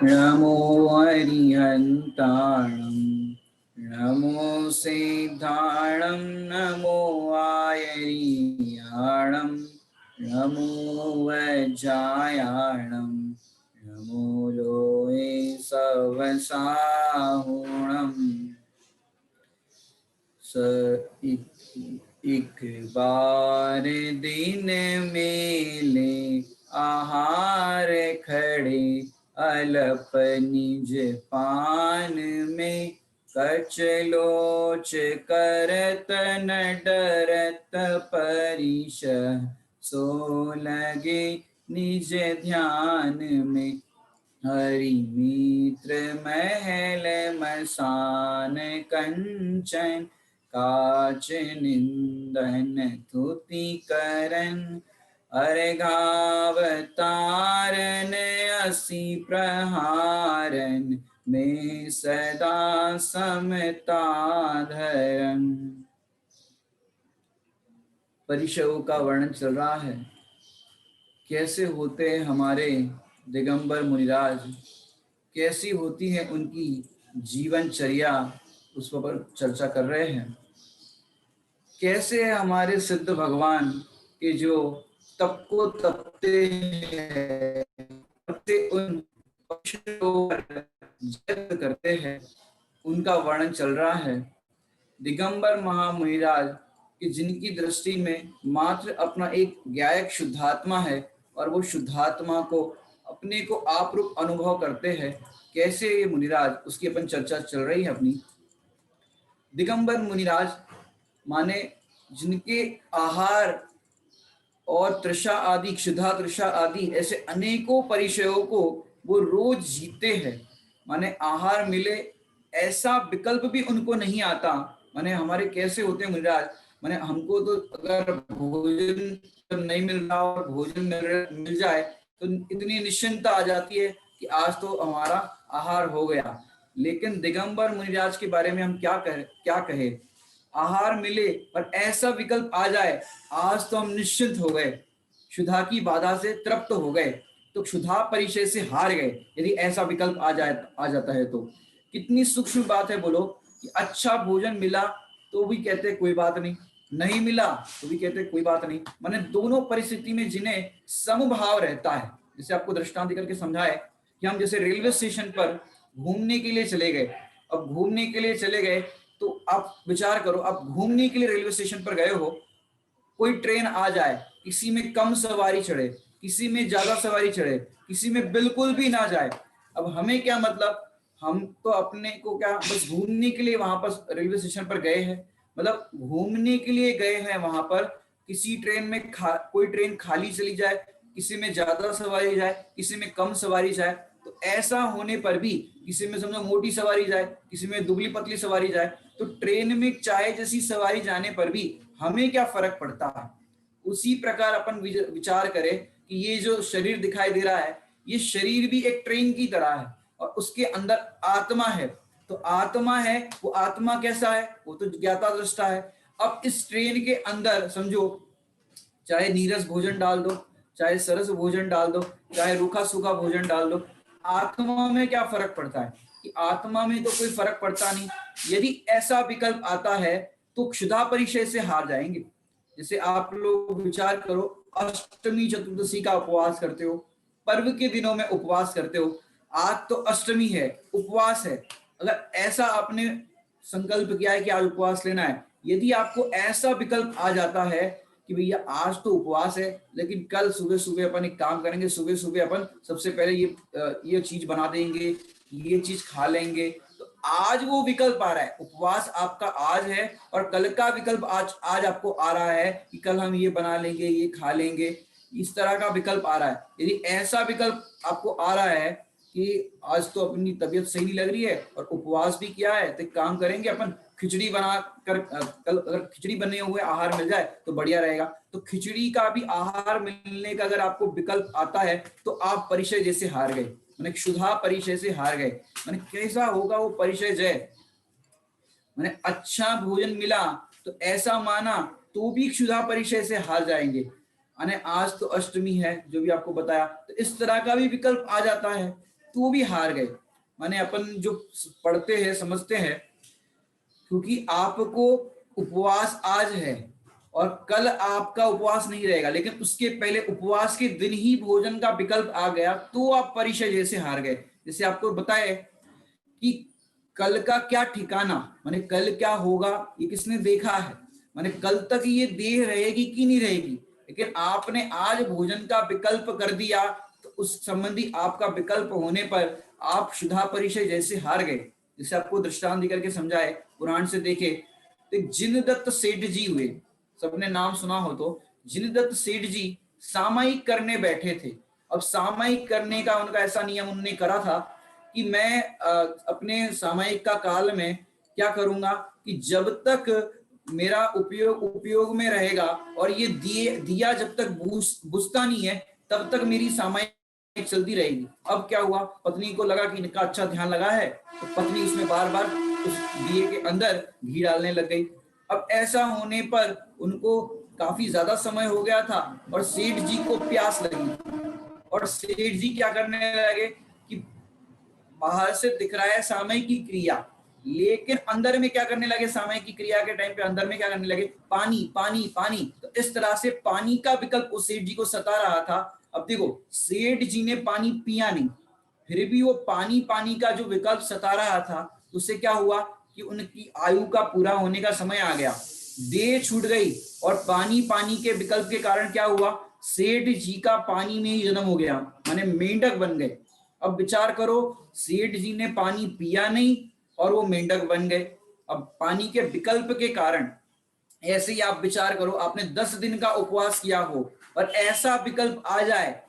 नमो अरिहन्ताणं नमो सिद्धाणं नमो आयर्याणं नमो वज्रायाणं नमो लोये सवसाहुणम् स एक बार दिन मेले आहार खड़े अलप निज पान में कचलोच करत न डरत परिश सो लगे निज ध्यान में हरि मित्र महल मसान कंचन काच निंदन तुति करन अर्घावतारन असि प्रहारन में सदा समता धरन। परिशव का वर्णन चल रहा है। कैसे होते हमारे दिगंबर मुनिराज, कैसी होती है उनकी जीवनचर्या, उस पर चर्चा कर रहे हैं। कैसे हमारे सिद्ध भगवान के जो तप को तपते हैं, उन जप करते हैं, उनका वर्णन चल रहा है। दिगंबर महामुनिराज कि जिनकी दृष्टि में मात्र अपना एक गायक शुद्धात्मा है और वो शुद्धात्मा को अपने को आप रूप अनुभव करते हैं। कैसे ये मुनिराज, उसकी अपन चर्चा चल रही है अपनी। दिगंबर मुनिराज माने जिनके आहार और तृषा आदि, क्षुधा तृषा आदि ऐसे अनेकों परिचयों को वो रोज जीते हैं। माने आहार मिले ऐसा विकल्प भी उनको नहीं आता। माने हमारे कैसे होते हैं मुनिराज, माने हमको तो अगर भोजन नहीं मिल रहा और भोजन मिल जाए तो इतनी निश्चिंतता आ जाती है कि आज तो हमारा आहार हो गया। लेकिन दिगंबर मुनिराज के बारे में हम क्या कहे, आहार मिले और ऐसा विकल्प आ जाए, आज तो हम निश्चिंत हो गए, क्षुधा की बाधा से तृप्त हो गए, तो क्षुधा परिचय से हार गए। यदि ऐसा विकल्प आ जाता है तो कितनी सूक्ष्म बात है। बोलो कि अच्छा भोजन मिला तो भी कहते कोई बात नहीं, नहीं मिला तो भी कहते कोई बात नहीं। माने दोनों परिस्थिति में जिन्हें समभाव रहता है। जैसे आपको दृष्टांत करके समझाए कि हम जैसे रेलवे स्टेशन पर घूमने के लिए चले गए। अब घूमने के लिए चले गए तो आप विचार करो, आप घूमने के लिए रेलवे स्टेशन पर गए हो, कोई ट्रेन आ जाए, किसी में कम सवारी चढ़े, किसी में ज्यादा सवारी चढ़े, किसी में बिल्कुल भी ना जाए। अब हमें क्या मतलब, हम तो अपने को क्या बस घूमने के लिए वहां पर रेलवे स्टेशन पर गए हैं, मतलब घूमने के लिए गए हैं वहां पर। किसी ट्रेन में कोई ट्रेन खाली चली जाए, किसी में ज्यादा सवारी जाए, किसी में कम सवारी जाए, तो ऐसा होने पर भी किसी में समझो मोटी सवारी जाए, किसी में दुबली पतली सवारी जाए, तो ट्रेन में चाय जैसी सवारी जाने पर भी हमें क्या फर्क पड़ता है। उसी प्रकार अपन विचार करें कि ये जो शरीर दिखाई दे रहा है, ये शरीर भी एक ट्रेन की तरह है और उसके अंदर आत्मा है। तो आत्मा है, वो आत्मा कैसा है, वो तो ज्ञाता दृष्टा है। अब इस ट्रेन के अंदर समझो चाहे नीरस भोजन डाल दो, चाहे सरस भोजन डाल दो, चाहे रूखा सूखा भोजन डाल दो, आत्मा में क्या फर्क पड़ता है कि आत्मा में तो कोई फर्क पड़ता नहीं। यदि ऐसा विकल्प आता है तो क्षुधा परिचय से हार जाएंगे। जैसे आप लोग विचार करो, अष्टमी चतुर्दशी का उपवास करते हो, पर्व के दिनों में उपवास करते हो, आज तो अष्टमी है, उपवास है। अगर ऐसा आपने संकल्प किया है कि आज उपवास लेना है, यदि आपको ऐसा विकल्प आ जाता है कि भैया आज तो उपवास है लेकिन कल सुबह सुबह अपन एक काम करेंगे, सुबह सुबह अपन सबसे पहले ये चीज बना देंगे, ये चीज खा लेंगे, तो आज वो विकल्प आ रहा है। उपवास आपका आज है और कल का विकल्प आज आपको आ रहा है कि कल हम ये बना लेंगे, ये खा लेंगे, इस तरह का विकल्प आ रहा है। यदि ऐसा विकल्प आपको आ रहा है कि आज तो अपनी तबीयत सही नहीं लग रही है और उपवास भी किया है, तो एक काम करेंगे अपन खिचड़ी बना कर, कल अगर खिचड़ी बने हुए आहार मिल जाए तो बढ़िया रहेगा। तो खिचड़ी का भी आहार मिलने का अगर आपको विकल्प आता है तो आप परिचय जैसे हार गए, मैंने क्षुधा परिचय से हार गए। मैंने कैसा होगा वो परिचय जय, मैंने अच्छा भोजन मिला तो ऐसा माना तो भी क्षुधा परिचय से हार जाएंगे। माने आज तो अष्टमी है, जो भी आपको बताया, तो इस तरह का भी विकल्प आ जाता है। तो भी हार गए। माने अपन जो पढ़ते हैं समझते हैं, क्योंकि आपको उपवास आज है और कल आपका उपवास नहीं रहेगा, लेकिन उसके पहले उपवास के दिन ही भोजन का विकल्प आ गया तो आप परिचय जैसे हार गए। जैसे आपको बताए कि कल का क्या ठिकाना, माने कल क्या होगा ये किसने देखा है, माने कल तक ये देह रहेगी कि नहीं रहेगी, लेकिन आपने आज भोजन का विकल्प कर दिया तो उस संबंधी आपका विकल्प होने पर आप शुद्धा परिचय जैसे हार गए। जिसे आपको दृष्टांत देकर के समझाए, पुराण से देखे तो जिनदत्त सेठ जी हुए, सबने नाम सुना हो तो, जिनदत्त सेठ जी सामयिक करने बैठे थे। अब सामयिक करने का उनका ऐसा नियम उन्होंने करा था कि मैं अपने सामयिक का काल में क्या करूंगा कि जब तक मेरा उपयोग में रहेगा और ये दिया जब तक बुझता नहीं है तब तक मेरी सामयिक चलती रहेगी। अब क्या हुआ, पत्नी को लगा कि इनका अच्छा ध्यान लगा है, तो पत्नी उसमें बार बार उस दिए के अंदर घी डालने लग गई। अब ऐसा होने पर उनको काफी ज्यादा समय हो गया था और सेठ जी को प्यास लगी, और सेठ जी क्या करने लगे कि बाहर से दिख रहा है सामयिक की क्रिया, लेकिन अंदर में क्या करने लगे, सामयिक की क्रिया के टाइम पे अंदर में क्या करने लगे, पानी पानी पानी। तो इस तरह से पानी का विकल्प उस सेठ जी को सता रहा था। अब देखो सेठ जी ने पानी पिया नहीं, फिर भी वो पानी पानी का जो विकल्प सता रहा था, उससे क्या हुआ कि उनकी आयु का पूरा होने का समय आ गया, देह छूट गई, और पानी पानी के विकल्प के कारण क्या हुआ, सेठ जी का पानी में ही जन्म हो गया, माने मेंढक बन गए। अब विचार करो, सेठ जी ने पानी पिया नहीं और वो मेंढक बन गए। अब पानी के विकल्प के कारण, ऐसे ही आप विचार करो, आपने 10 दिन का उपवास किया हो और ऐसा विकल्प आ जाए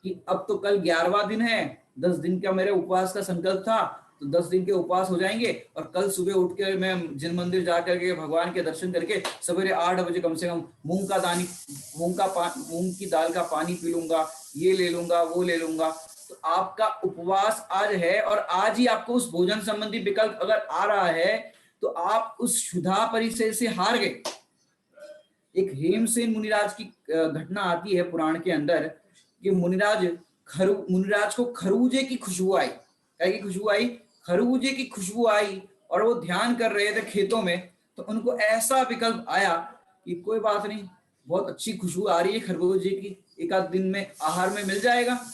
कि अब तो कल 11वां दिन है, 10 दिन का मेरे उपवास का संकल्प था, तो 10 दिन के उपवास हो जाएंगे और कल सुबह उठ के मैं जिन मंदिर जाकर के भगवान के दर्शन करके सवेरे 8 बजे कम से कम मूंग की दाल का पानी पी लूंगा, ये ले लूंगा, वो ले लूंगा। तो आपका उपवास आज है और आज ही आपको उस भोजन संबंधी विकल्प अगर आ रहा है तो आप उस शुद्धा परिचय से हार गए। एक हेमसेन मुनिराज की घटना आती है पुराण के अंदर कि मुनिराज को खरबूजे की खुशबू आई। क्या की खुशबू आई? खरबूजे की खुशबू आई, और वो ध्यान कर रहे थे खेतों में, तो उनको ऐसा विकल्प आया कि कोई बात नहीं, बहुत अच्छी खुशबू आ रही है खरबूजे की, एक आध दिन में आहार में मिल जाएगा।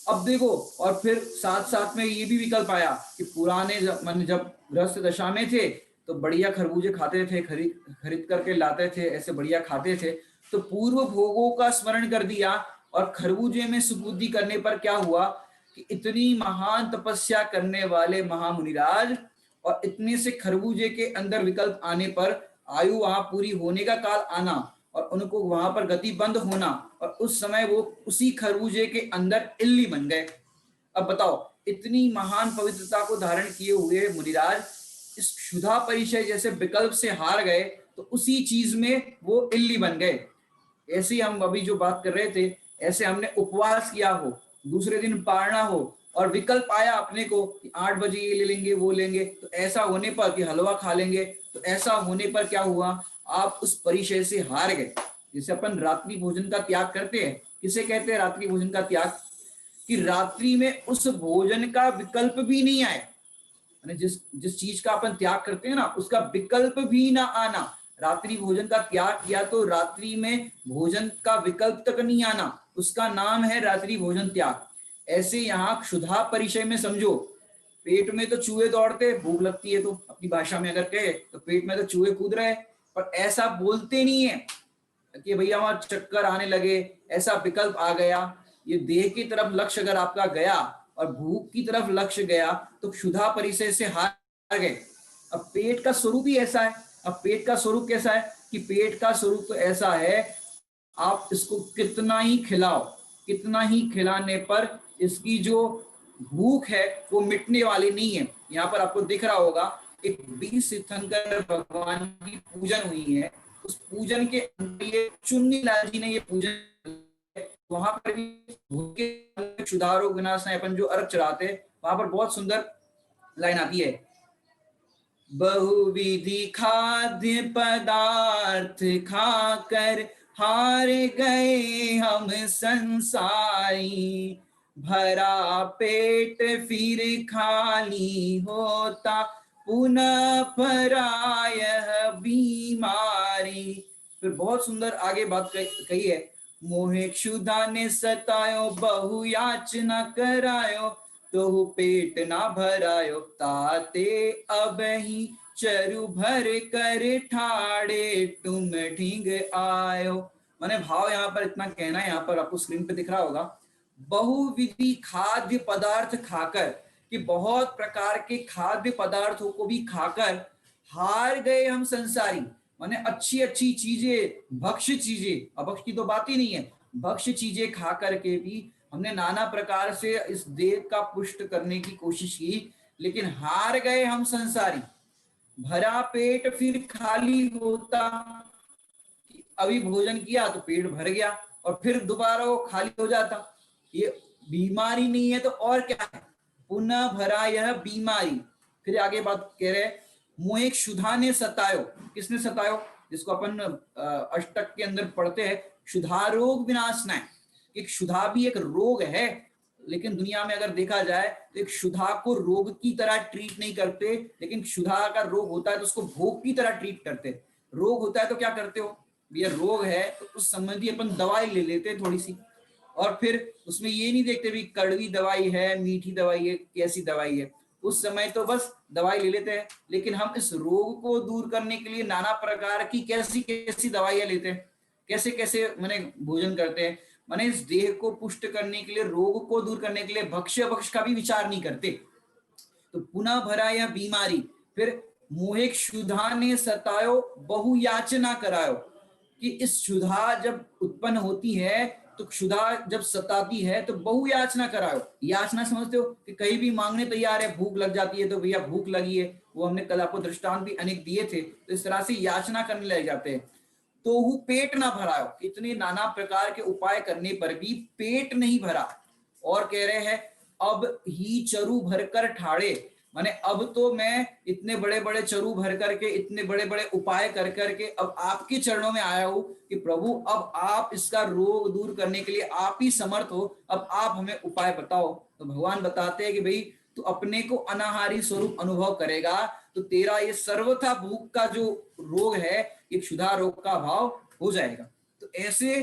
अब देखो, और फिर साथ साथ में ये भी विकल्प आया कि पुराने जब गृहस्थ दशा में थे तो बढ़िया खरबूजे खाते थे, खरीद करके लाते थे, ऐसे बढ़िया खाते थे। तो पूर्व भोगों का स्मरण कर दिया और खरबूजे में सुबुद्धि करने पर क्या हुआ कि इतनी महान तपस्या करने वाले महामुनिराज और इतने से खरबूजे के अंदर विकल्प आने पर आयु वहां पूरी होने का काल आना और उनको वहां पर गति बंद होना, और उस समय वो उसी खरबूजे के अंदर इल्ली बन गए। अब बताओ, इतनी महान पवित्रता को धारण किए हुए मुनिराज इस क्षुधा परिचय जैसे विकल्प से हार गए, तो उसी चीज में वो इल्ली बन गए। ऐसे हम अभी जो बात कर रहे थे, ऐसे हमने उपवास किया हो, दूसरे दिन पारना हो और विकल्प आया अपने को कि 8 बजे ये ले लेंगे, वो लेंगे, तो ऐसा होने पर कि हलवा खा लेंगे, तो ऐसा होने पर क्या हुआ, आप उस परिचय से हार गए। जैसे अपन रात्रि भोजन का त्याग करते हैं, किसे कहते हैं रात्रि भोजन का त्याग? कि रात्रि में उस भोजन का विकल्प भी नहीं आए, जिस जिस चीज का अपन त्याग करते हैं ना, उसका विकल्प भी ना आना। रात्रि भोजन का त्याग किया तो रात्रि में भोजन का विकल्प तक नहीं आना, उसका नाम है रात्रि भोजन त्याग। ऐसे यहाँ क्षुधा परिचय में समझो, पेट में तो चूहे दौड़ते, भूख लगती है तो अपनी भाषा में अगर कहे तो पेट में तो चूहे कूद रहे, पर ऐसा बोलते नहीं है कि भैया वहां चक्कर आने लगे, ऐसा विकल्प आ गया। ये देह की तरफ लक्ष्य अगर आपका गया और भूख की तरफ लक्ष्य गया तो क्षुधा परिचय से हार गए। अब पेट का स्वरूप ही ऐसा है। अब पेट का स्वरूप कैसा है कि पेट का स्वरूप तो ऐसा है, आप इसको कितना ही खिलाओ, कितना ही खिलाने पर इसकी जो भूख है वो मिटने वाली नहीं है। यहाँ पर आपको दिख रहा होगा एक 20 तीर्थंकर भगवान की पूजन हुई है, उस पूजन के अंदर ये चुन्नी लाल जी ने ये पूजन, वहां पर भी भूखे सुधारो विनाश अपन जो अर्घ चढ़ाते, वहां पर बहुत सुंदर लाइन आती है, बहुविधि खाद्य पदार्थ खाकर हार गए हम संसारी, भरा पेट फिर खाली होता, पुनः भरा यह बीमारी। फिर बहुत सुंदर आगे बात कही है, मोहे क्षुधा ने सतायो, बहु याचना करायो, तो पेट ना भरायो, ताते अब ही चरु भर कर ठाड़े, तुम ढींग आयो। मैंने भाव यहाँ पर इतना कहना है, यहाँ पर आपको स्क्रीन पे दिख रहा होगा, बहुविधि खाद्य पदार्थ खाकर, कि बहुत प्रकार के खाद्य पदार्थों को भी खाकर हार गए हम संसारी। माने अच्छी अच्छी चीजें, भक्ष्य चीजें, अभक्ष की तो बात ही नहीं है, भक्ष्य चीजें खा करके भी हमने नाना प्रकार से इस देह का पुष्ट करने की कोशिश की, लेकिन हार गए हम संसारी। भरा पेट फिर खाली होता, अभी भोजन किया तो पेट भर गया और फिर दोबारा वो खाली हो जाता। ये बीमारी नहीं है तो और क्या है, पुनः भरा यह बीमारी। फिर आगे बात कह रहे, मोहे क्षुधा ने सतायो, किसने सतायो, जिसको अपन अष्टक के अंदर पढ़ते हैं, क्षुधा रोग विनाशनाय। एक क्षुधा भी एक रोग है, लेकिन दुनिया में अगर देखा जाए तो एक क्षुधा को रोग की तरह ट्रीट नहीं करते, लेकिन क्षुधा का रोग होता है तो उसको भोग की तरह ट्रीट करते। रोग होता है तो क्या करते हो, ये रोग है तो उस संबंधी अपन दवाई ले लेते हैं थोड़ी सी, और फिर उसमें ये नहीं देखते भी कड़वी दवाई है, मीठी दवाई है, कैसी दवाई है, उस समय तो बस दवाई ले लेते हैं। लेकिन हम इस रोग को दूर करने के लिए नाना प्रकार की कैसी कैसी दवाइयां लेते हैं, कैसे कैसे मैंने भोजन करते हैं, माने इस देह को पुष्ट करने के लिए, रोग को दूर करने के लिए भक्ष्य भक्ष का भी विचार नहीं करते। तो पुनः भरा यह बीमारी, फिर मोहे क्षुधा ने सतायो, बहु याचना करायो, कि इस क्षुधा जब उत्पन्न होती है तो क्षुधा जब सताती है तो बहु याचना करायो। याचना समझते हो कि कहीं भी मांगने तैयार है, भूख लग जाती है तो भैया भूख लगी है, वो हमने कल आपको दृष्टांत भी अनेक दिए थे, तो इस तरह से याचना करने लग जाते हैं। तो वो पेट ना भरायो, इतने नाना प्रकार के उपाय करने पर भी पेट नहीं भरा, और कह रहे हैं अब ही चरु भरकर ठाड़े, माने अब तो मैं इतने बड़े बड़े चरु भर करके, इतने बड़े बड़े उपाय कर करके अब आपके चरणों में आया हूं कि प्रभु अब आप इसका रोग दूर करने के लिए आप ही समर्थ हो, अब आप हमें उपाय बताओ। तो भगवान बताते हैं कि भाई तू अपने को अनाहारी स्वरूप अनुभव करेगा तो तेरा ये सर्वथा भूख का जो रोग है, ये क्षुधा रोग का भाव हो जाएगा। तो ऐसे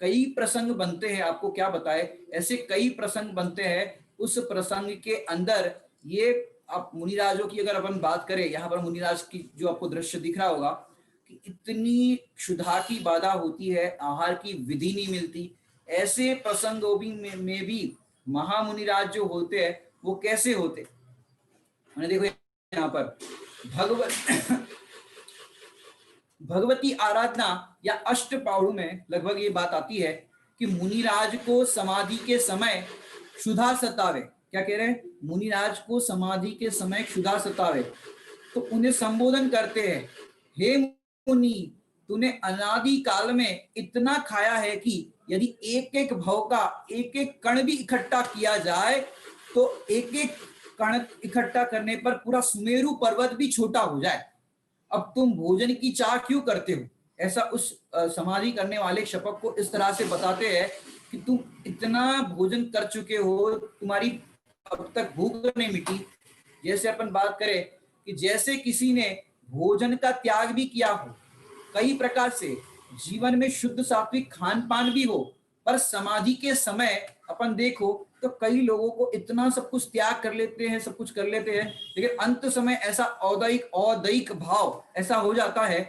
कई प्रसंग बनते हैं, आपको क्या बताए, ऐसे कई प्रसंग बनते हैं। उस प्रसंग के अंदर ये आप मुनिराजों की अगर अपन बात करें, यहाँ पर मुनिराज की जो आपको दृश्य दिख रहा होगा कि इतनी क्षुधा की बाधा होती है, आहार की विधि नहीं मिलती, ऐसे प्रसंगों में भी महामुनिराज जो होते हैं वो कैसे होते। मैंने देखो यहाँ पर भगवत भगवती आराधना या अष्ट पाहु में लगभग ये बात आती है कि मुनिराज को समाधि के समय क्षुधा सतावे। क्या कह रहे हैं, मुनिराज को समाधि के समय क्षुधा सतावे तो उन्हें संबोधन करते हैं, हे मुनि तूने अनादि काल में इतना खाया है कि यदि एक एक भव का एक एक कण भी इकट्ठा किया जाए तो एक एक कण इकट्ठा करने पर पूरा सुमेरु पर्वत भी छोटा हो जाए, अब तुम भोजन की चाह क्यों करते हो। ऐसा उस समाधि करने वाले शपक को इस तरह से बताते हैं कि तुम इतना भोजन कर चुके हो, तुम्हारी अब तक भूख नहीं मिटी। जैसे अपन बात करें कि जैसे किसी ने भोजन का त्याग भी किया हो, कई प्रकार से जीवन में शुद्ध सात्विक खान पान भी हो, पर समाधि के समय अपन देखो तो कई लोगों को इतना सब कुछ त्याग कर लेते हैं, सब कुछ कर लेते हैं, लेकिन अंत समय ऐसा औदैक भाव ऐसा हो जाता है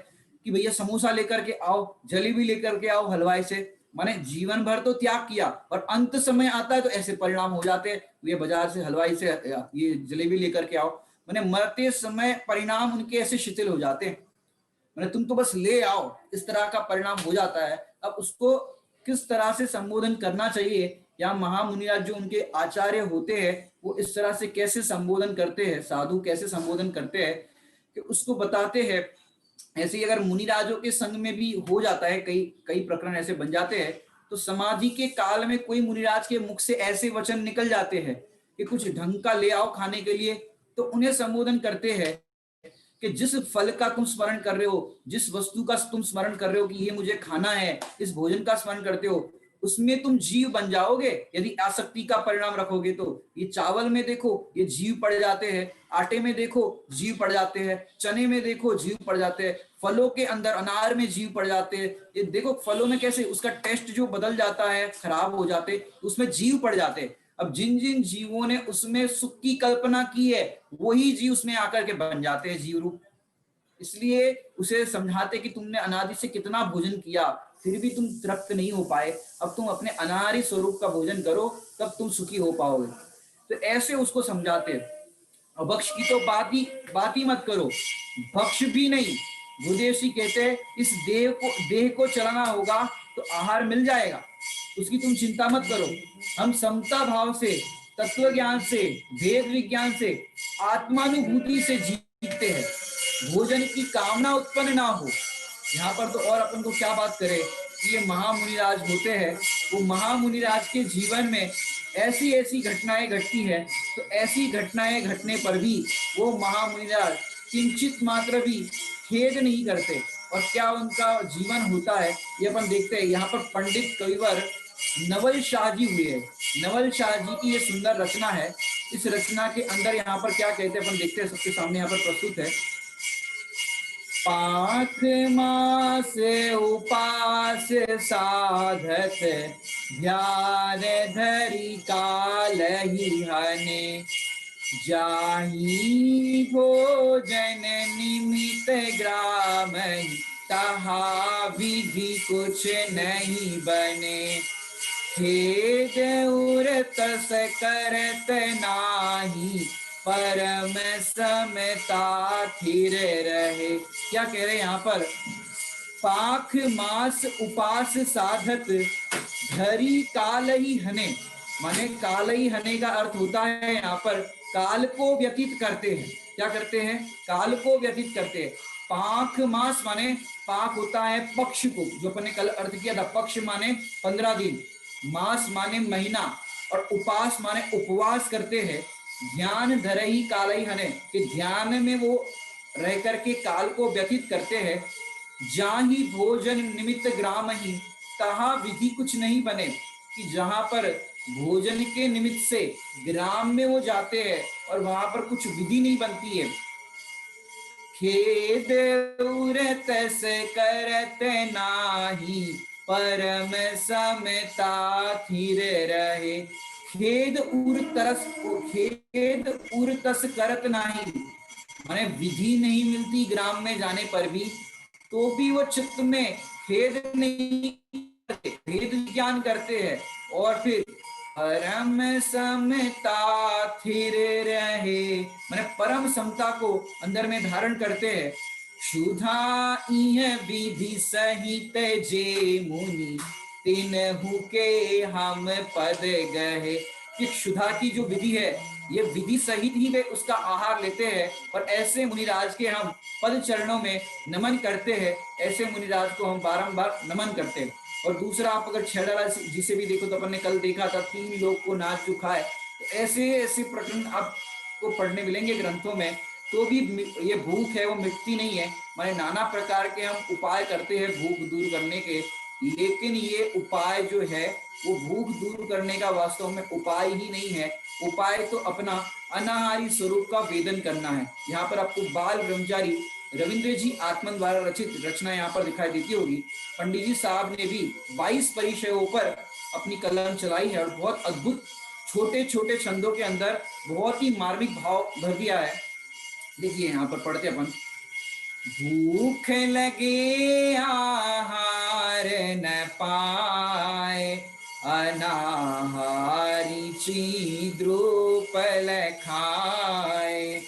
कि भैया समोसा लेकर के आओ, जलेबी लेकर के आओ हलवाई से, माने जीवन भर तो त्याग किया और अंत समय आता है तो ऐसे परिणाम हो जाते हैं, ये बाजार से हलवाई से ये जलेबी लेकर के आओ, माने मरते समय परिणाम उनके ऐसे शिथिल हो जाते हैं, मैंने तुम तो बस ले आओ, इस तरह का परिणाम हो जाता है। अब उसको किस तरह से संबोधन करना चाहिए, या महामुनिराज जो उनके आचार्य होते हैं वो इस तरह से कैसे संबोधन करते हैं, साधु कैसे संबोधन करते हैं कि उसको बताते हैं। ऐसे ही अगर मुनिराजों के संग में भी हो जाता है, कई कई प्रकरण ऐसे बन जाते हैं, तो समाधि के काल में कोई मुनिराज के मुख से ऐसे वचन निकल जाते हैं कि कुछ ढंग का ले आओ खाने के लिए, तो उन्हें संबोधन करते हैं कि जिस फल का तुम स्मरण कर रहे हो, जिस वस्तु का तुम स्मरण कर रहे हो कि ये मुझे खाना है, इस भोजन का स्मरण करते हो, उसमें तुम जीव बन जाओगे यदि आसक्ति का परिणाम रखोगे तो। ये चावल में देखो ये जीव पड़ जाते हैं, आटे में देखो जीव पड़ जाते हैं, चने में देखो जीव पड़ जाते हैं, फलों के अंदर अनार में जीव पड़ जाते हैं। ये देखो फलों में कैसे उसका टेस्ट जो बदल जाता है, खराब हो जाते, उसमें जीव पड़ जाते हैं। अब जिन जिन जीवों ने उसमें सुख की कल्पना की है वही जीव उसमें आकर के बन जाते हैं जीव रूप। इसलिए उसे समझाते कि तुमने अनादि से कितना भोजन किया फिर भी तुम तृप्त नहीं हो पाए, अब तुम अपने अनाहारी स्वरूप का भोजन करो तब तुम सुखी हो पाओगे। तो ऐसे उसको समझाते। और भक्ष की तो बात ही मत करो, भक्ष भी नहीं। गुरुदेव जी कहते हैं इस देह को चलाना होगा तो आहार मिल जाएगा, उसकी तुम चिंता मत करो। हम समता भाव से, तत्व ज्ञान से, भेद विज्ञान से, आत्मानुभूति से जीते हैं। भोजन की कामना उत्पन्न ना हो। यहाँ पर तो और अपन को क्या बात करें कि ये महामुनिराज होते हैं, वो महामुनिराज के जीवन में ऐसी ऐसी घटनाएं घटती है, तो ऐसी घटनाएं घटने पर भी वो महामुनिराज किंचित मात्र भी खेद नहीं करते। और क्या उनका जीवन होता है ये अपन देखते हैं। यहाँ पर पंडित कविवर नवल शाह जी हुए हैं। नवल शाह जी की ये सुंदर रचना है। इस रचना के अंदर यहाँ पर क्या कहते हैं अपन देखते हैं, सबके सामने यहाँ पर प्रस्तुत है। पाख मास उपास साधत, ध्यान धरि काल ही हने, जाहि भोजन निमित ग्राम, तहा विधि कुछ नहीं बने, खेद उर तस करत नाही, परम समता थिर रहे। क्या कह रहे हैं यहाँ पर, पाख मास उपास साधत, धरी काल ही हने, माने काल ही हने का अर्थ होता है यहाँ पर काल को व्यतीत करते हैं। क्या करते हैं, काल को व्यतीत करते हैं। पाख मास माने पाख होता है पक्ष को, जो अपन ने कल अर्थ किया था, पक्ष माने 15 दिन, मास माने महीना, और उपास माने उपवास करते हैं। ध्यान धरही काल ही हने, कि ध्यान में वो रह करके काल को व्यतीत करते हैं। जाहि भोजन निमित्त ग्राम ही, तहा विधि कुछ नहीं बने, कि जहां पर भोजन के निमित्त से ग्राम में वो जाते हैं और वहां पर कुछ विधि नहीं बनती है। खेद उरत से करत नाही, परम समता थिर रहे। खेद उर तस करत नाही, माने विधि नहीं मिलती ग्राम में जाने पर भी, तो भी वो चित्त में खेद नहीं करते, भेद ज्ञान करते हैं। और फिर परम समता थिर रहे, माने परम समता को अंदर में धारण करते हैं। क्षुधा इह विधि सहित जे मुनि, तिनहु के हम पद गहे। कि क्षुधा की जो विधि है, ये विधि सहित ही वे उसका आहार लेते हैं, और ऐसे मुनिराज के हम पद चरणों में नमन करते हैं। ऐसे मुनिराज को हम बारंबार नमन करते हैं। और दूसरा, आप अगर छेड़ाला जिसे भी देखो तो अपन ने कल देखा था, 3 लोग को नाच चुका है। तो ऐसे ऐसे प्रकरण आपको पढ़ने मिलेंगे ग्रंथों में। तो भी ये भूख है वो मिटती नहीं है, माने नाना प्रकार के हम उपाय करते हैं भूख दूर करने के, लेकिन ये उपाय जो है वो भूख दूर करने का वास्तव में उपाय ही नहीं है। उपाय तो अपना अनाहारी स्वरूप का वेदन करना है। यहाँ पर आपको बाल ब्रह्मचारी रविंद्र जी आत्मन द्वारा रचित रचना यहाँ पर दिखाई देती होगी। पंडित जी साहब ने भी 22 परिचयों पर अपनी कलम चलाई है, और बहुत अद्भुत छोटे छोटे छंदों के अंदर बहुत ही मार्मिक भाव भर दिया है। देखिए यहाँ पर पढ़ते अपन। भूख लगे आहार न पाए, अनाहारी द्रुपल खाए,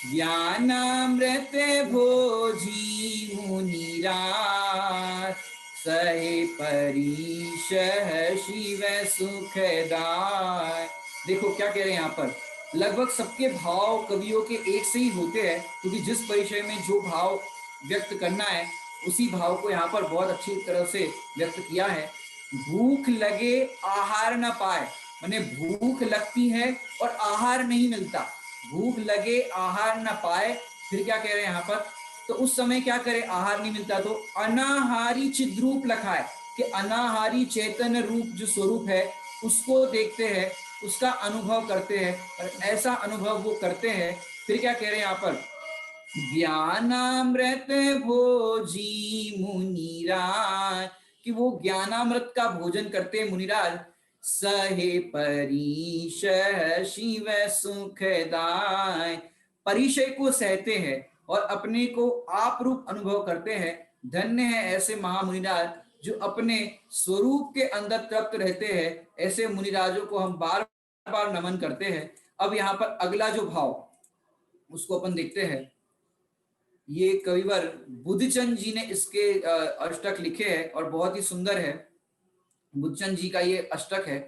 ज्ञानामृत भोजी मुनिराज, सहे परीशह शिव सुखदाय। देखो क्या कह रहे हैं यहाँ पर, लगभग सबके भाव कवियों के एक से ही होते हैं, क्योंकि जिस परिचय में जो भाव व्यक्त करना है उसी भाव को यहाँ पर बहुत अच्छी तरह से व्यक्त किया है। भूख लगे आहार न पाए, माने भूख लगती है और आहार नहीं मिलता। भूख लगे आहार न पाए, फिर क्या कह रहे हैं यहाँ पर, तो उस समय क्या करे, आहार नहीं मिलता तो अनाहारी चिद्रूप लखाए, कि अनाहारी चैतन्य रूप जो स्वरूप है उसको देखते हैं, उसका अनुभव करते हैं, और ऐसा अनुभव वो करते हैं। फिर क्या कह रहे हैं यहाँ पर, ज्ञानामृत भोजी मुनिराज, कि वो ज्ञानामृत का भोजन करते हैं मुनिराज। सहे परिशय शिव सुखदाय, परिचय को सहते हैं और अपने को आप रूप अनुभव करते हैं। धन्य है ऐसे महामुनिराज जो अपने स्वरूप के अंदर तृप्त रहते हैं। ऐसे मुनिराजों को हम बार बार नमन करते हैं। अब यहाँ पर अगला जो भाव उसको अपन देखते हैं। ये कविवर बुद्धचंद जी ने इसके अष्टक लिखे हैं और बहुत ही सुंदर है। बुद्धचंद जी का ये अष्टक है।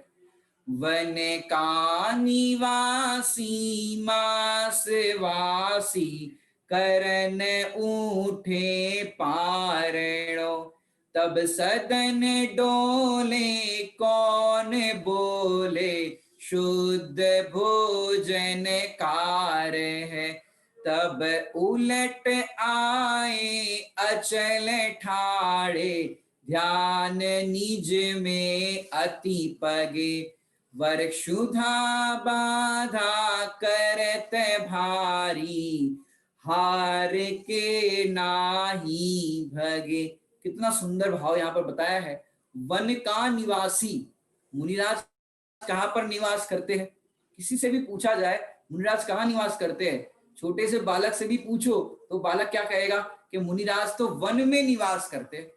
वन का निवासी मासवासी करन उठे पारणो, तब सदन डोले कौन बोले शुद्ध भोजन कार है। तब उलट आए अचल ठाड़े, ध्यान निज में अति पगे। वर्षुधा बाधा करत भारी, हार के नाही भगे। कितना सुंदर भाव यहाँ पर बताया है। वन का निवासी, मुनिराज कहाँ पर निवास करते हैं? किसी से भी पूछा जाए मुनिराज कहाँ निवास करते हैं, छोटे से बालक से भी पूछो तो बालक क्या कहेगा कि मुनिराज तो वन में निवास करते हैं।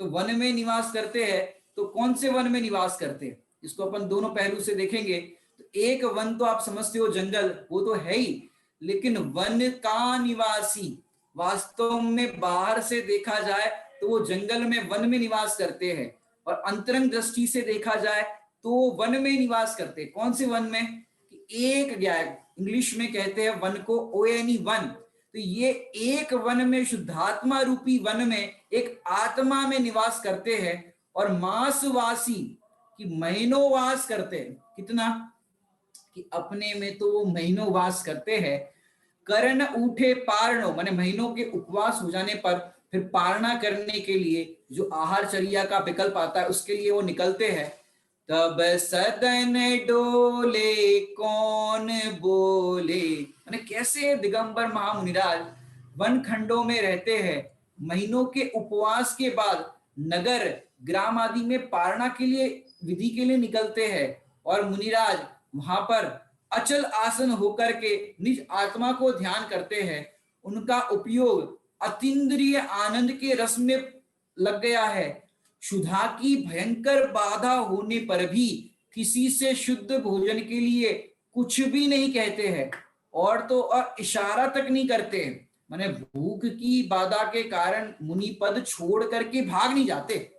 तो वन में निवास करते हैं, तो कौन से वन में निवास करते हैं? इसको अपन दोनों पहलू से देखेंगे। तो एक वन तो आप समझते हो जंगल, वो तो है ही, लेकिन वन का निवासी वास्तव में बाहर से देखा जाए तो वो जंगल में वन में निवास करते हैं, और अंतरंग दृष्टि से देखा जाए तो वन में निवास करते हैं। कौन से वन में? कि एक गायक इंग्लिश में कहते हैं वन को ONE वन। तो ये एक वन में, शुद्धात्मा रूपी वन में एक आत्मा में निवास करते हैं। और मासवासी कि महीनों वास करते हैं। कितना? कि अपने में तो वो महीनों वास करते हैं। कर्ण उठे पारणो, माने महीनों के उपवास हो जाने पर फिर पारणा करने के लिए जो आहार चर्या का विकल्प आता है उसके लिए वो निकलते हैं। तब सदन डोले कौन बोले, माने कैसे दिगंबर महामुनिराज वन खंडों में रहते हैं, महीनों के उपवास के बाद नगर ग्राम आदि में पारणा के लिए, विधि के लिए निकलते हैं। और मुनिराज वहां पर अचल आसन होकर के निज आत्मा को ध्यान करते हैं। उनका उपयोग अतीन्द्रिय आनंद के रस में लग गया है। क्षुधा की भयंकर बाधा होने पर भी किसी से शुद्ध भोजन के लिए कुछ भी नहीं कहते हैं, और तो और इशारा तक नहीं करते। माने भूख की बाधा के कारण मुनि पद छोड़ करके भाग नहीं जाते।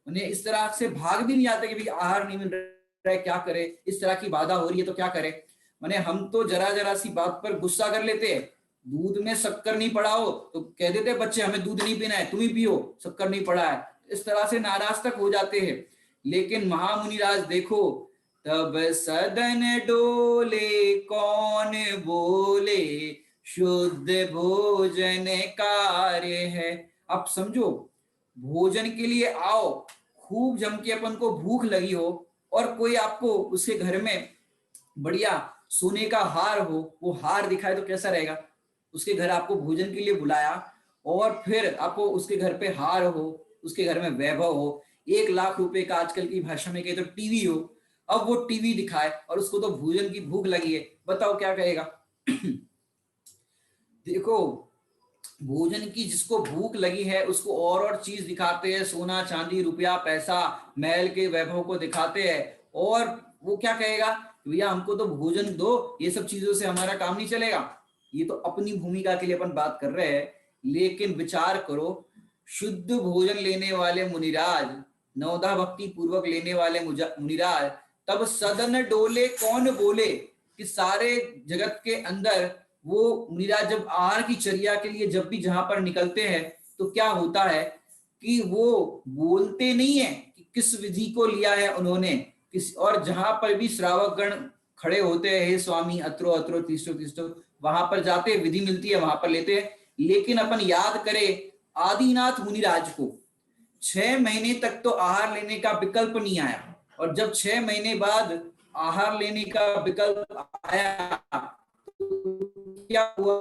माने इस तरह से भाग भी नहीं जाते कि भाई आहार नहीं मिल रहा है, क्या करे, इस तरह की बाधा हो रही है तो क्या करे। माने हम तो जरा जरा सी बात पर गुस्सा कर लेते हैं। दूध में शक्कर नहीं पड़ा हो तो कह देते बच्चे हमें दूध नहीं पीना है, तुम ही पियो, शक्कर नहीं पड़ा है। इस तरह से नाराज तक हो जाते हैं। लेकिन महामुनिराज देखो, तब सदन डोले कौन बोले शुद्ध भोजन कार्य है। अब समझो, भोजन के लिए आओ, खूब जम के अपन को भूख लगी हो, और कोई आपको उसके घर में बढ़िया सोने का हार हो, वो हार दिखाए तो कैसा रहेगा? उसके घर आपको भोजन के लिए बुलाया और फिर आपको उसके घर पे हार हो, उसके घर में वैभव हो, 1 लाख रुपए का आजकल की भाषा में कहे तो टीवी हो, अब वो टीवी दिखाए और उसको तो भोजन की भूख लगी है, बताओ क्या कहेगा? देखो, भोजन की जिसको भूख लगी है उसको और चीज दिखाते हैं, सोना चांदी रुपया पैसा महल के वैभव को दिखाते हैं, और वो क्या कहेगा? भैया हमको तो भोजन दो, ये सब चीजों से हमारा काम नहीं चलेगा। ये तो अपनी भूमिका के लिए अपन बात कर रहे हैं, लेकिन विचार करो, शुद्ध भोजन लेने वाले मुनिराज, नवदा भक्ति पूर्वक लेने वाले मुनिराज, तब सदन डोले कौन बोले, कि सारे जगत के अंदर वो मुनिराज जब आहार की चर्या के लिए जब भी जहां पर निकलते हैं तो क्या होता है कि वो बोलते नहीं है कि किस विधि को लिया है उन्होंने, किस, और जहां पर भी श्रावक गण खड़े होते हैं, हे स्वामी अत्रो अत्रो तीसरो तीसरो, वहां पर जाते, विधि मिलती है वहां पर लेते हैं। लेकिन अपन याद करें आदिनाथ मुनिराज को, 6 महीने तक तो आहार लेने का विकल्प नहीं आया, और जब 6 महीने बाद आहार लेने का विकल्प आया तो क्या हुआ,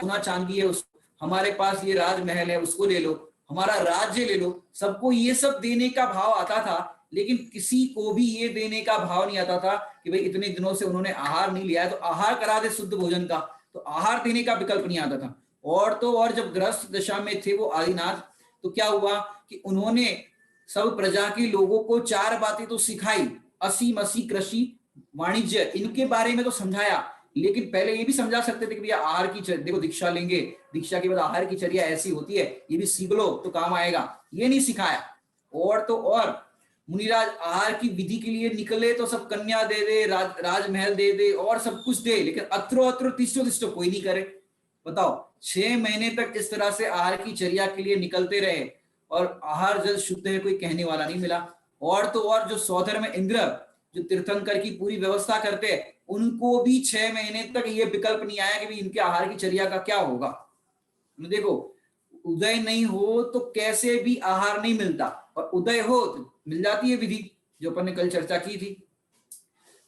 सोना चांदी है उस, हमारे पास ये राजमहल है उसको ले लो, हमारा राज्य ले लो, सबको ये सब देने का भाव आता था, लेकिन किसी को भी ये देने का भाव नहीं आता था कि भाई इतने दिनों से उन्होंने आहार नहीं लिया है तो आहार करा दे शुद्ध भोजन का, तो आहार देने का विकल्प नहीं आता था। और तो और जब ग्रस्त दशा में थे वो आदिनाथ, तो क्या हुआ कि उन्होंने सब प्रजा के लोगों को 4 बातें तो सिखाई, असी मसी कृषि वाणिज्य, इनके बारे में तो समझाया, लेकिन पहले ये भी समझा सकते थे कि भैया आहार की देखो दीक्षा लेंगे, दीक्षा के बाद आहार की चर्या ऐसी होती है, ये भी सीख लो तो काम आएगा, ये नहीं सिखाया। और तो और मुनिराज आहार की विधि के लिए निकले तो सब कन्या दे दे, राजमहल दे दे और सब कुछ दे, लेकिन अत्रो अत्रो तिष्ठो तिष्ठो कोई नहीं करे। बताओ 6 महीने तक इस तरह से आहार की चर्या के लिए निकलते रहे और आहार जल शुद्ध है कोई कहने वाला नहीं मिला। और तो और जो सौधर में इंद्र जो तीर्थंकर की पूरी व्यवस्था करते हैं, उनको भी 6 महीने तक ये विकल्प नहीं आया कि भी इनके आहार की चर्या का क्या होगा। देखो उदय नहीं हो तो कैसे भी आहार नहीं मिलता, और उदय हो तो मिल जाती है विधि, जो अपन ने कल चर्चा की थी।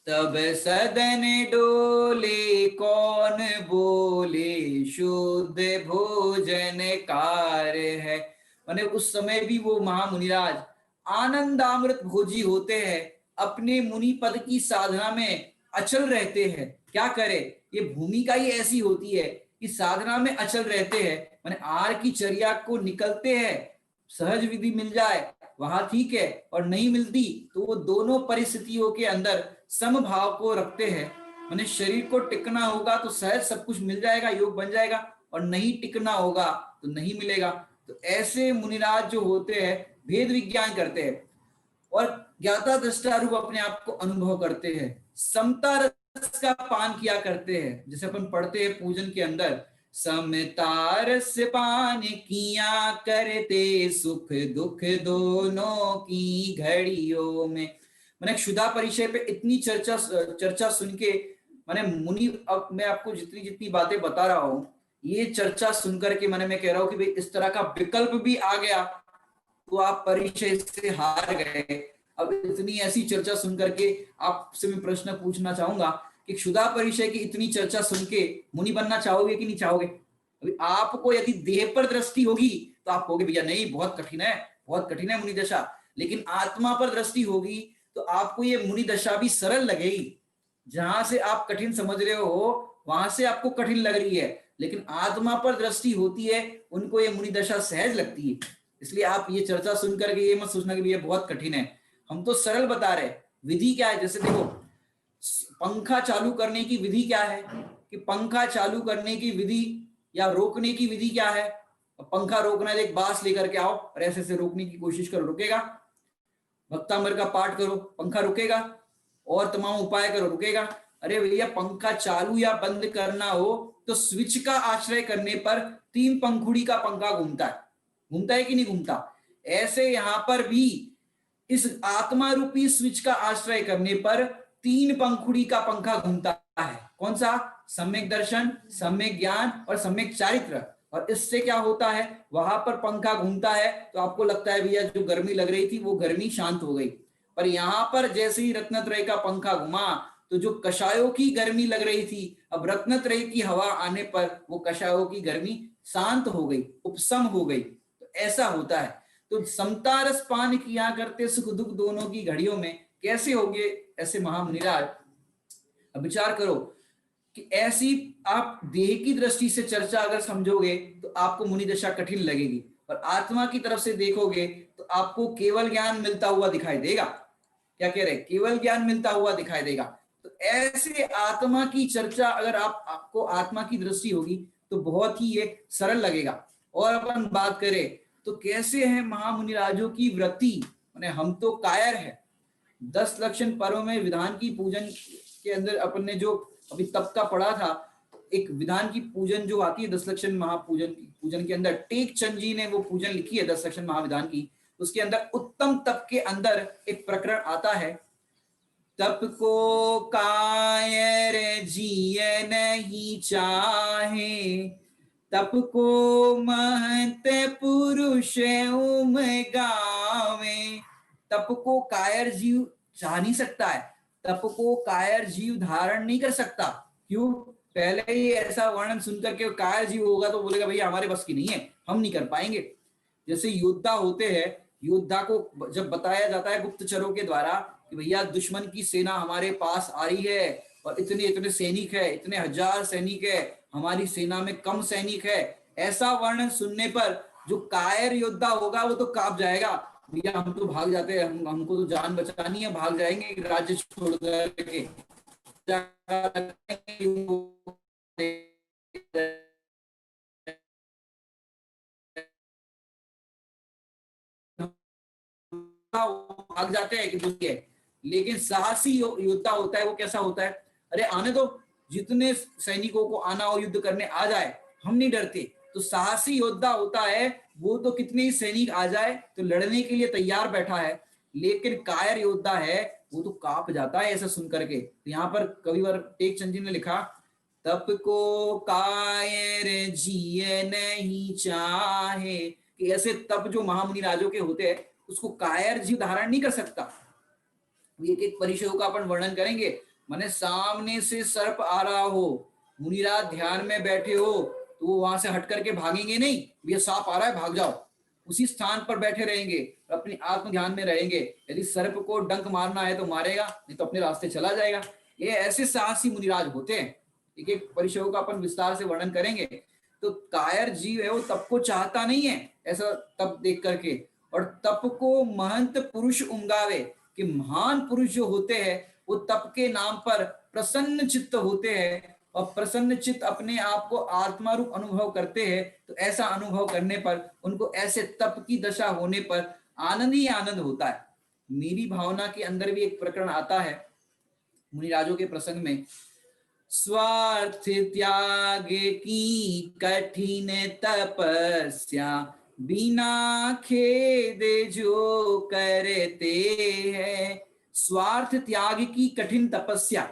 तब सदन डोले कौन बोले, शुद्ध भोजन कार्य है। माने उस समय भी वो महामुनिराज आनंदामृत भोजी होते हैं, अपने मुनि पद की साधना में अचल रहते हैं। क्या करे, ये भूमिका ही ऐसी होती है कि साधना में अचल रहते हैं, माने आहार की चर्या को निकलते हैं, सहज विधि मिल जाए वहां ठीक है, और नहीं मिलती तो वो दोनों परिस्थितियों के अंदर समभाव को रखते हैं। माने शरीर को टिकना होगा तो सहज सब कुछ मिल जाएगा, योग बन जाएगा, और नहीं टिकना होगा तो नहीं मिलेगा। तो ऐसे मुनिराज जो होते हैं भेद विज्ञान करते हैं और ज्ञाता दृष्टा रूप अपने आप को अनुभव करते हैं, समता रस का पान किया करते हैं। जैसे अपन पढ़ते हैं पूजन के अंदर, समता रस पान किया करते, सुख दुख दोनों की घड़ियों में। मैंने क्षुधा परिचय पे इतनी चर्चा सुन के, मैंने मुनि, अब मैं आपको जितनी जितनी बातें बता रहा हूं, ये चर्चा सुनकर के मैंने, मैं कह रहा हूं कि भाई इस तरह का विकल्प भी आ गया तो आप परिचय से हार गए। अब इतनी ऐसी चर्चा सुन करके आपसे मैं प्रश्न पूछना चाहूंगा कि क्षुधा परिचय की इतनी चर्चा सुन के मुनि बनना चाहोगे कि नहीं चाहोगे? अभी आपको यदि देह पर दृष्टि होगी तो आप कहोगे भैया नहीं बहुत कठिन है, बहुत कठिन है मुनि दशा, लेकिन आत्मा पर दृष्टि होगी तो आपको ये मुनि दशा भी सरल लगेगी। जहां से आप कठिन समझ रहे हो वहां से आपको कठिन लग रही है, लेकिन आत्मा पर दृष्टि होती है उनको ये मुनि दशा सहज लगती है। इसलिए आप ये चर्चा सुनकर के ये मत सोचना कि ये बहुत कठिन है, हम तो सरल बता रहे। विधि क्या है, जैसे देखो पंखा चालू करने की विधि क्या है, कि पंखा चालू करने की विधि या रोकने की विधि क्या है। पंखा रोकना है, एक बांस लेकर के आओ और ऐसे से रोकने की कोशिश करो, रुकेगा? भक्तामृत का पाठ करो, पंखा रुकेगा? और तमाम उपाय करो, रुकेगा? अरे भैया पंखा चालू या बंद करना हो तो स्विच का आश्रय करने पर 3 पंखुड़ी का पंखा घूमता है, घूमता है कि नहीं घूमता? ऐसे यहां पर भी इस आत्मा रूपी स्विच का आश्रय करने पर 3 पंखुड़ी का पंखा घूमता है। कौन सा? सम्यक दर्शन, सम्यक ज्ञान और सम्यक चारित्र। और इससे क्या होता है, वहां पर पंखा घूमता है तो आपको लगता है भैया जो गर्मी लग रही थी वो गर्मी शांत हो गई, पर यहां पर जैसे ही रत्नत्रय का पंखा घुमा तो जो कषायों की गर्मी लग रही थी, अब रत्नत्रय की हवा आने पर वो कषायों की गर्मी शांत हो गई, उपशम हो गई। तो ऐसा होता है। तो समता रस पान किया करते, सुख दुख दोनों की घड़ियों में, कैसे होगे ऐसे महामुनिराज? अब विचार करो कि ऐसी आप देह की दृष्टि से चर्चा अगर समझोगे तो आपको मुनि दशा कठिन लगेगी, और आत्मा की तरफ से देखोगे तो आपको केवल ज्ञान मिलता हुआ दिखाई देगा। क्या कह रहे? केवल ज्ञान मिलता हुआ दिखाई देगा। तो ऐसे आत्मा की चर्चा अगर आपको आत्मा की दृष्टि होगी तो बहुत ही ये सरल लगेगा। और अपन बात करें तो कैसे है महामुनिराजों की वृत्ति, माने हम तो कायर है। 10 लक्षण पर्व में विधान की पूजन के अंदर अपन ने जो अभी तप का पढ़ा था, एक विधान की पूजन जो आती है 10 लक्षण महापूजन की, पूजन के अंदर टेक चंद जी ने वो पूजन लिखी है 10 लक्षण महाविधान की। उसके अंदर उत्तम तप के अंदर एक प्रकरण आता है तप को कायर जिय नहीं चाहे, तप को महंत पुरुष उम गावे। तप को कायर जीव चाह नहीं सकता है, तप को कायर जीव धारण नहीं कर सकता। क्यों? पहले ही ऐसा वर्णन सुनकर के कायर जीव होगा तो बोलेगा भैया हमारे बस की नहीं है, हम नहीं कर पाएंगे। जैसे योद्धा होते हैं, योद्धा को जब बताया जाता है गुप्तचरों के द्वारा कि भैया दुश्मन की सेना हमारे पास आ रही है और इतने इतने सैनिक है, इतने हजार सैनिक है, हमारी सेना में कम सैनिक है, ऐसा वर्णन सुनने पर जो कायर योद्धा होगा वो तो कांप जाएगा, भैया हम तो भाग जाते हैं, हमको तो जान बचानी है, भाग जाएंगे राज्य छोड़ करके। भाग जाते हैं कि दुनिया है। लेकिन साहसी योद्धा होता है वो कैसा होता है, अरे आने दो, जितने सैनिकों को आना हो युद्ध करने आ जाए, हम नहीं डरते। तो साहसी योद्धा होता है वो तो कितने ही सैनिक आ जाए तो लड़ने के लिए तैयार बैठा है। लेकिन कायर योद्धा है वो तो कांप जाता है ऐसा सुन करके। तो यहाँ पर कविवर टेकचंद जी ने लिखा, तप को कायर जिए नहीं चाहे, कि ऐसे तप जो महामुनि राजों के होते हैं उसको कायर जीव धारण नहीं कर सकता। एक एक परिचयों का अपन वर्णन करेंगे। माने सामने से सर्प आ रहा हो, मुनिराज ध्यान में बैठे हो तो वो वहां से हट करके भागेंगे नहीं, ये सांप आ रहा है भाग जाओ, उसी स्थान पर बैठे रहेंगे, अपनी आत्म ध्यान में रहेंगे। यदि सर्प को डंक मारना है तो मारेगा, नहीं तो अपने रास्ते चला जाएगा। ये ऐसे साहसी मुनिराज होते हैं। एक एक परिचयों का अपन विस्तार से वर्णन करेंगे। तो कायर जीव है वो तप को चाहता नहीं है ऐसा तप देख करके, और तप को महंत पुरुष उंगावे, कि महान पुरुष जो होते हैं वो तप के नाम पर प्रसन्न चित्त होते हैं, और प्रसन्न चित्त अपने आप को आत्मा रूप अनुभव करते हैं। तो ऐसा अनुभव करने पर उनको ऐसे तप की दशा होने पर आनंद ही आनंद होता है। मेरी भावना के अंदर भी एक प्रकरण आता है मुनिराजों के प्रसंग में, स्वार्थ त्याग की कठिन तपस्या, बिना खेद जो करते हैं। स्वार्थ त्याग की कठिन तपस्या,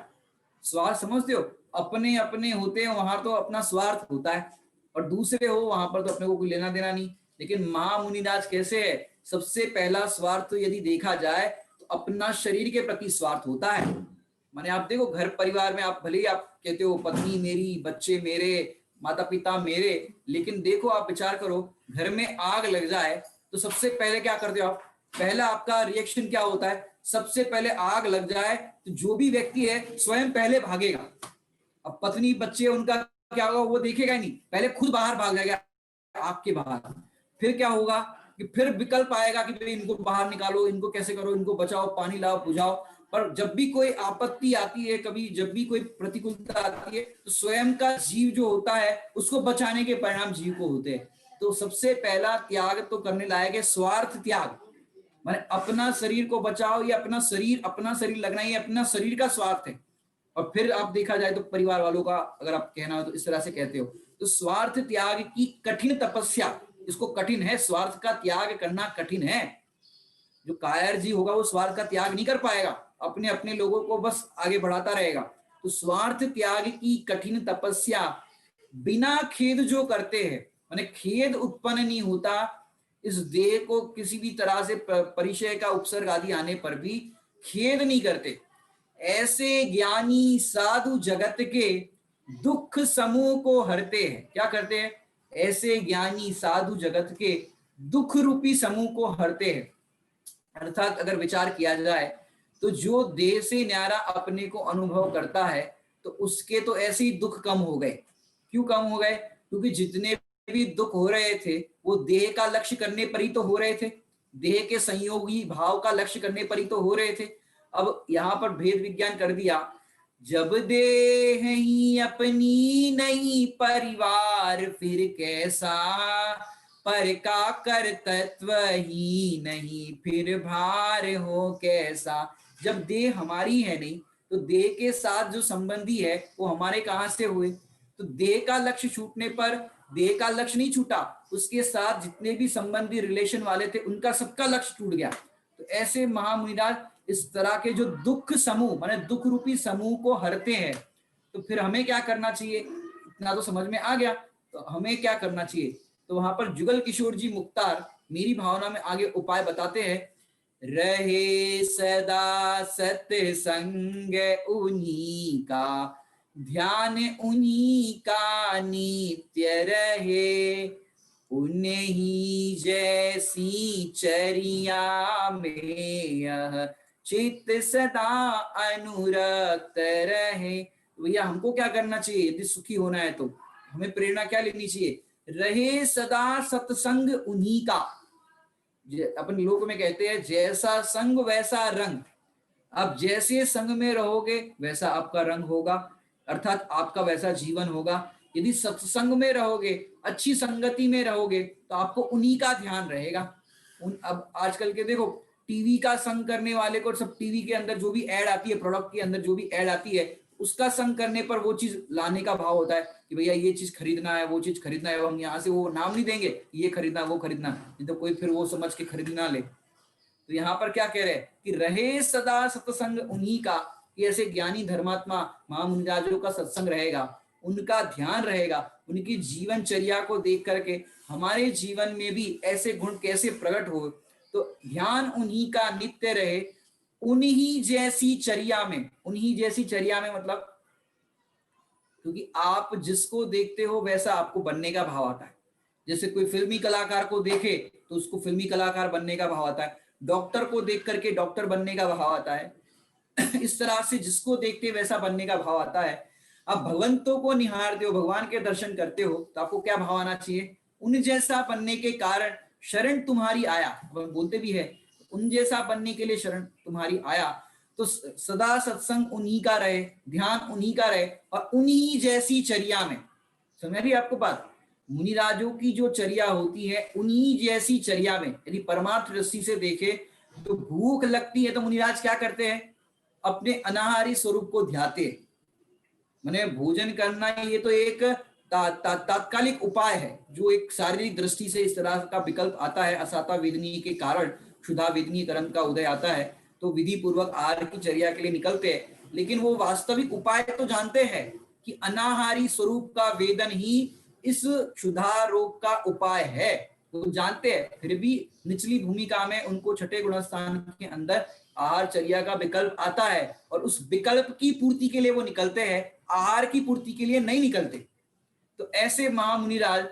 स्वार्थ समझते हो, अपने अपने होते हैं वहां तो अपना स्वार्थ होता है, और दूसरे हो वहां पर तो अपने को कोई लेना देना नहीं। लेकिन महामुनिराज कैसे है, सबसे पहला स्वार्थ यदि देखा जाए तो अपना शरीर के प्रति स्वार्थ होता है। माने आप देखो घर परिवार में आप भले ही आप कहते हो पत्नी मेरी, बच्चे मेरे, माता पिता मेरे, लेकिन देखो आप विचार करो घर में आग लग जाए तो सबसे पहले क्या करते हो आप, पहला आपका रिएक्शन क्या होता है, सबसे पहले आग लग जाए तो जो भी व्यक्ति है स्वयं पहले भागेगा। अब पत्नी बच्चे उनका क्या होगा वो देखेगा ही नहीं, पहले खुद बाहर भाग जाएगा आग के बाहर। फिर क्या होगा कि फिर विकल्प आएगा कि भाई इनको बाहर निकालो, इनको कैसे करो, इनको बचाओ, पानी लाओ, बुझाओ। पर जब भी कोई आपत्ति आती है, कभी जब भी कोई प्रतिकूलता आती है तो स्वयं का जीव जो होता है उसको बचाने के परिणाम जीव को होते हैं। तो सबसे पहला त्याग तो करने लायक है स्वार्थ त्याग, माने अपना शरीर को बचाओ, ये अपना शरीर लगना, ये अपना शरीर का स्वार्थ है। और फिर आप देखा जाए तो परिवार वालों का अगर आप कहना हो तो इस तरह से कहते हो। तो स्वार्थ त्याग की कठिन तपस्या, इसको कठिन है, स्वार्थ का त्याग करना कठिन है। जो कायर जी होगा वो स्वार्थ का त्याग नहीं कर पाएगा, अपने अपने लोगों को बस आगे बढ़ाता रहेगा। तो स्वार्थ त्याग की कठिन तपस्या बिना खेद जो करते हैं, माने खेद उत्पन्न नहीं होता इस देह को किसी भी तरह से परिचय का उपसर्ग आदि आने पर भी खेद नहीं करते। ऐसे ज्ञानी साधु जगत के दुख समूह को हरते हैं। क्या करते हैं? ऐसे ज्ञानी साधु जगत के दुख रूपी समूह को हरते हैं। अर्थात अगर विचार किया जाए तो जो देह से न्यारा अपने को अनुभव करता है तो उसके तो ऐसे ही दुख कम हो गए। क्यों कम हो गए? क्योंकि जितने भी दुख हो रहे थे वो देह का लक्ष्य करने पर ही तो हो रहे थे, देह के संयोगी भाव का लक्ष्य करने पर ही तो हो रहे थे। अब यहाँ पर भेद विज्ञान कर दिया, जब देह ही अपनी नहीं परिवार फिर कैसा, पर का कर्तृत्व ही नहीं फिर भार हो कैसा। जब देह हमारी है नहीं तो देह के साथ जो संबंधी है वो हमारे कहां से हुए? तो देह का लक्ष्य छूटने पर देह का लक्ष्य नहीं छूटा, उसके साथ जितने भी संबंधी रिलेशन वाले थे उनका सबका लक्ष्य टूट गया। तो ऐसे महामुनिराज इस तरह के जो दुख समूह माने दुख रूपी समूह को हरते हैं, तो फिर हमें क्या करना चाहिए? इतना तो समझ में आ गया, तो हमें क्या करना चाहिए? तो वहां पर जुगल किशोर जी मुख्तार मेरी भावना में आगे उपाय बताते हैं। रहे सदा सत्य संग उन्हीं का, ध्यान उन्हीं का नित्य रहे, उन्हीं जैसी चर्या में यह चित्त सदा अनुरक्त रहे। तो भैया हमको क्या करना चाहिए यदि सुखी होना है? तो हमें प्रेरणा क्या लेनी चाहिए? रहे सदा सत्संग उन्हीं का। अपन लोक में कहते हैं जैसा संग वैसा रंग। आप जैसे संग में रहोगे वैसा आपका रंग होगा, अर्थात आपका वैसा जीवन होगा। यदि सत्संग में रहोगे, अच्छी संगति में रहोगे, तो आपको उन्हीं का ध्यान रहेगा। अब आजकल के देखो टीवी का संग करने वाले को, सब टीवी के अंदर जो भी ऐड आती है, प्रोडक्ट के अंदर जो भी ऐड आती है, उसका संग करने पर वो चीज लाने का भाव होता है कि भैया ये चीज खरीदना है, वो चीज खरीदना है। हम यहाँ से वो नाम नहीं देंगे ये खरीदना वो खरीदना, नहीं तो कोई फिर वो समझ के खरीद ना ले। तो यहाँ पर क्या कह रहे हैं कि रहे सदा सत्संग उन्हीं का, कि ऐसे ज्ञानी धर्मात्मा महामुनिराजों का सत्संग रहेगा, उनका ध्यान रहेगा, उनकी जीवनचर्या को देख करके हमारे जीवन में भी ऐसे गुण कैसे प्रकट हो। तो ध्यान उन्हीं का नित्य रहे, उन्हीं जैसी चर्या में। उन्हीं जैसी चर्या में मतलब, क्योंकि आप जिसको देखते हो वैसा आपको बनने का भाव आता है। जैसे कोई फिल्मी कलाकार को देखे तो उसको फिल्मी कलाकार बनने का भाव आता है, डॉक्टर को देख करके डॉक्टर बनने का भाव आता है। इस तरह से जिसको देखते वैसा बनने का भाव आता है। अब भगवंतों को निहारते हो, भगवान के दर्शन करते हो, तो आपको क्या भाव आना चाहिए? उन जैसा बनने के कारण शरण तुम्हारी आया। बोलते भी है उन जैसा बनने के लिए शरण तुम्हारी आया। तो सदा सत्संग उन्हीं का रहे, ध्यान उन्हीं का रहे, और उन्हीं जैसी चर्या में। समझ रही आपको बात? मुनिराजों की जो चर्या होती है उन्हीं जैसी चर्या में। यदि परमार्थ दृष्टि से देखे तो भूख लगती है तो मुनिराज क्या करते हैं? अपने अनाहारी स्वरूप को ध्याते। माने भोजन करना ये तो एक तात्कालिक उपाय है, जो एक शारीरिक दृष्टि से इस तरह का विकल्प आता है असाता वेदनी के कारण, क्षुधा वेदनी कर्म का उदय आता है, तो विधि पूर्वक आहार की चर्या के लिए निकलते हैं। लेकिन वो वास्तविक उपाय तो जानते हैं कि अनाहारी स्वरूप का वेदन ही इस क्षुधा रोग का उपाय है, वो जानते हैं। फिर भी निचली भूमिका में उनको छठे गुणस्थान के अंदर आहार चर्या का विकल्प आता है, और उस विकल्प की पूर्ति के लिए वो निकलते हैं, आहार की पूर्ति के लिए नहीं निकलते। तो ऐसे महामुनिराज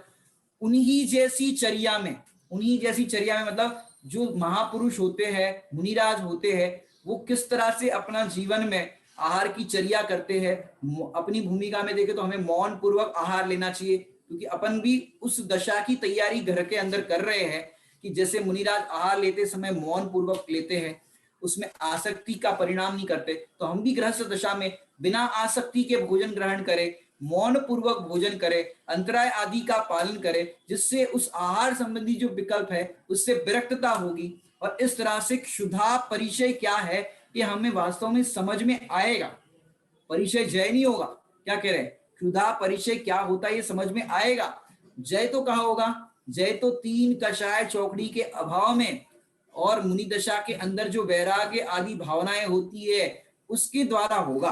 उन्हीं जैसी चर्या में, उन्हीं जैसी चर्या में मतलब जो महापुरुष होते हैं, मुनिराज होते हैं, वो किस तरह से अपना जीवन में आहार की चर्या करते हैं। अपनी भूमिका में देखे तो हमें मौन पूर्वक आहार लेना चाहिए, क्योंकि अपन भी उस दशा की तैयारी घर के अंदर कर रहे हैं कि जैसे मुनिराज आहार लेते समय मौन पूर्वक लेते हैं, उसमें आसक्ति का परिणाम नहीं करते, तो हम भी गृहस्थ दशा में बिना आसक्ति के भोजन ग्रहण करें, मौन पूर्वक भोजन करें, अंतराय आदि का पालन करें, जिससे उस आहार संबंधी जो विकल्प है उससे विरक्तता होगी। और इस तरह से क्षुधा परिचय क्या है ये हमें वास्तव में समझ में आएगा। परिचय जय नहीं होगा, क्या कह रहे हैं? क्षुधा परिचय क्या होता है ये समझ में आएगा। जय तो कहा होगा? जय तो तीन कषाय चौकड़ी के अभाव में और मुनि दशा के अंदर जो वैराग्य आदि भावनाएं होती है उसके द्वारा होगा।